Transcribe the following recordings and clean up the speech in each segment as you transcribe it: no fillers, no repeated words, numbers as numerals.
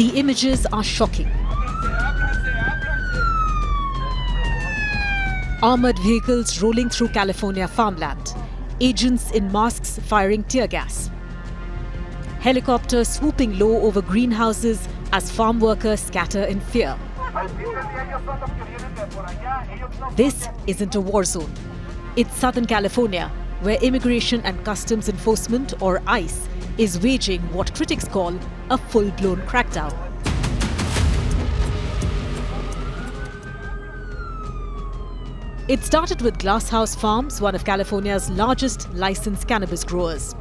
The images are shocking. Armored vehicles rolling through California farmland. Agents in masks firing tear gas. Helicopters swooping low over greenhouses as farm workers scatter in fear. This isn't a war zone. It's Southern California, where Immigration and Customs Enforcement, or ICE, is waging what critics call a full-blown crackdown. It started with Glasshouse Farms, one of California's largest licensed cannabis growers.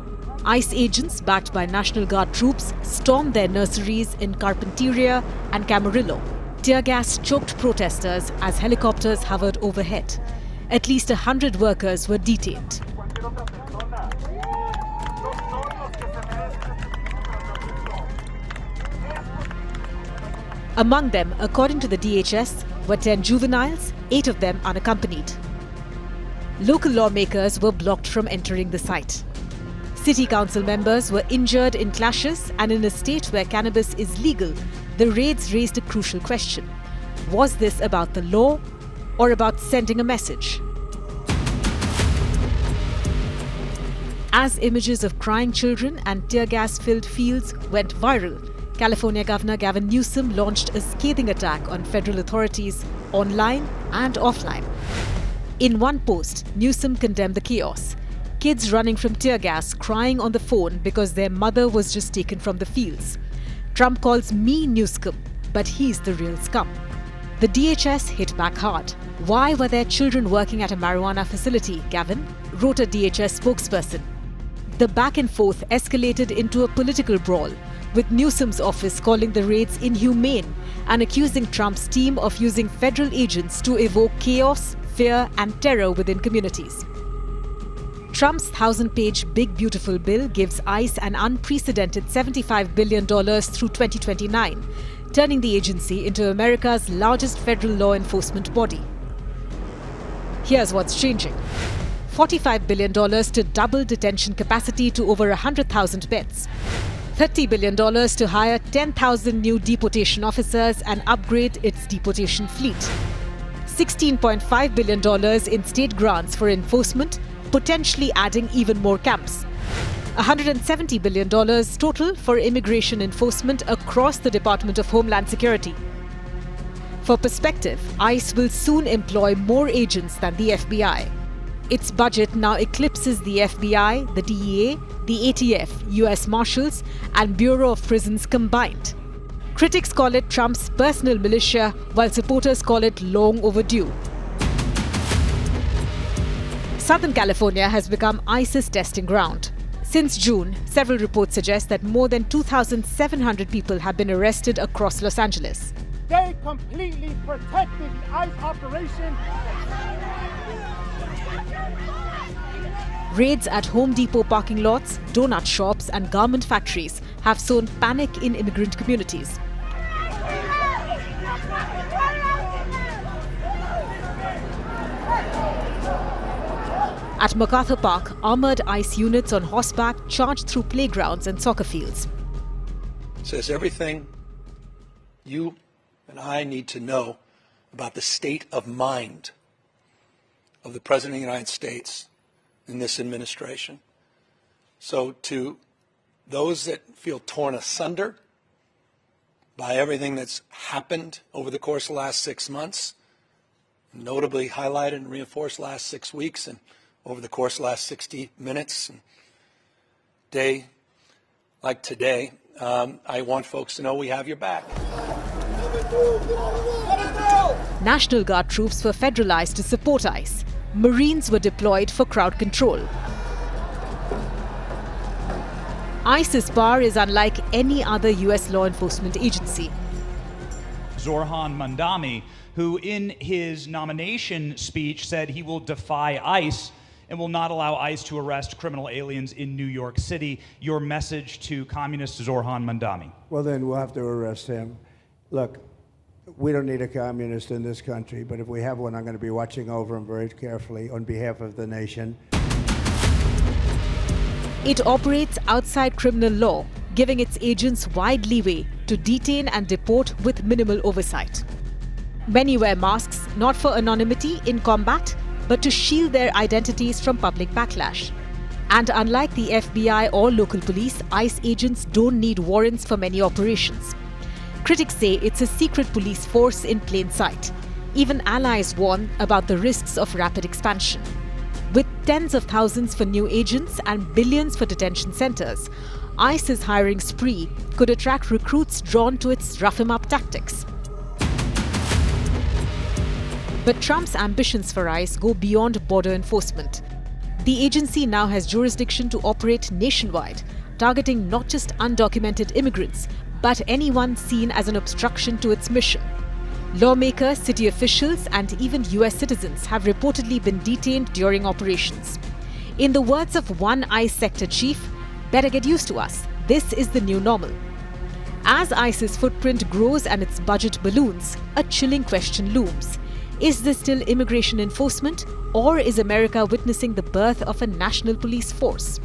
ICE agents, backed by National Guard troops, stormed their nurseries in Carpinteria and Camarillo. Tear gas choked protesters as helicopters hovered overhead. At least 100 workers were detained. Among them, according to the DHS, were 10 juveniles, 8 of them unaccompanied. Local lawmakers were blocked from entering the site. City council members were injured in clashes, and in a state where cannabis is legal, the raids raised a crucial question. Was this about the law or about sending a message? As images of crying children and tear gas-filled fields went viral, California Governor Gavin Newsom launched a scathing attack on federal authorities online and offline. In one post, Newsom condemned the chaos. Kids running from tear gas, crying on the phone because their mother was just taken from the fields. Trump calls me Newsom, but he's the real scum. The DHS hit back hard. Why were there children working at a marijuana facility, Gavin? Wrote a DHS spokesperson. The back and forth escalated into a political brawl, with Newsom's office calling the raids inhumane and accusing Trump's team of using federal agents to evoke chaos, fear, and terror within communities. Trump's 1,000-page Big Beautiful Bill gives ICE an unprecedented $75 billion through 2029, turning the agency into America's largest federal law enforcement body. Here's what's changing. $45 billion to double detention capacity to over 100,000 beds. $30 billion to hire 10,000 new deportation officers and upgrade its deportation fleet. $16.5 billion in state grants for enforcement, potentially adding even more camps. $170 billion total for immigration enforcement across the Department of Homeland Security. For perspective, ICE will soon employ more agents than the FBI. Its budget now eclipses the FBI, the DEA, the ATF, US Marshals, and Bureau of Prisons combined. Critics call it Trump's personal militia, while supporters call it long overdue. Southern California has become ICE's testing ground. Since June, several reports suggest that more than 2,700 people have been arrested across Los Angeles. They completely protected the ICE operation. Raids at Home Depot parking lots, donut shops, and garment factories have sown panic in immigrant communities. At MacArthur Park, armored ICE units on horseback charged through playgrounds and soccer fields. It says everything you and I need to know about the state of mind of the President of the United States in this administration. So to those that feel torn asunder by everything that's happened over the course of the last 6 months, notably highlighted and reinforced last 6 weeks and over the course of the last 60 minutes and day like today, I want folks to know we have your back. National Guard troops were federalized to support ICE. Marines were deployed for crowd control. ICE's power is unlike any other US law enforcement agency. Zorhan Mandami, who in his nomination speech said he will defy ICE and will not allow ICE to arrest criminal aliens in New York City. Your message to communist Zorhan Mandami? Well, then we'll have to arrest him. Look, we don't need a communist in this country, but if we have one, I'm going to be watching over him very carefully on behalf of the nation. It operates outside criminal law, giving its agents wide leeway to detain and deport with minimal oversight. Many wear masks not for anonymity in combat, but to shield their identities from public backlash. And unlike the FBI or local police, ICE agents don't need warrants for many operations. Critics say it's a secret police force in plain sight. Even allies warn about the risks of rapid expansion. With tens of thousands for new agents and billions for detention centers, ICE's hiring spree could attract recruits drawn to its rough-em-up tactics. But Trump's ambitions for ICE go beyond border enforcement. The agency now has jurisdiction to operate nationwide, targeting not just undocumented immigrants, but anyone seen as an obstruction to its mission. Lawmakers, city officials, and even US citizens have reportedly been detained during operations. In the words of one ICE sector chief, "Better get used to us. This is the new normal." As ICE's footprint grows and its budget balloons, a chilling question looms. Is this still immigration enforcement, or is America witnessing the birth of a national police force?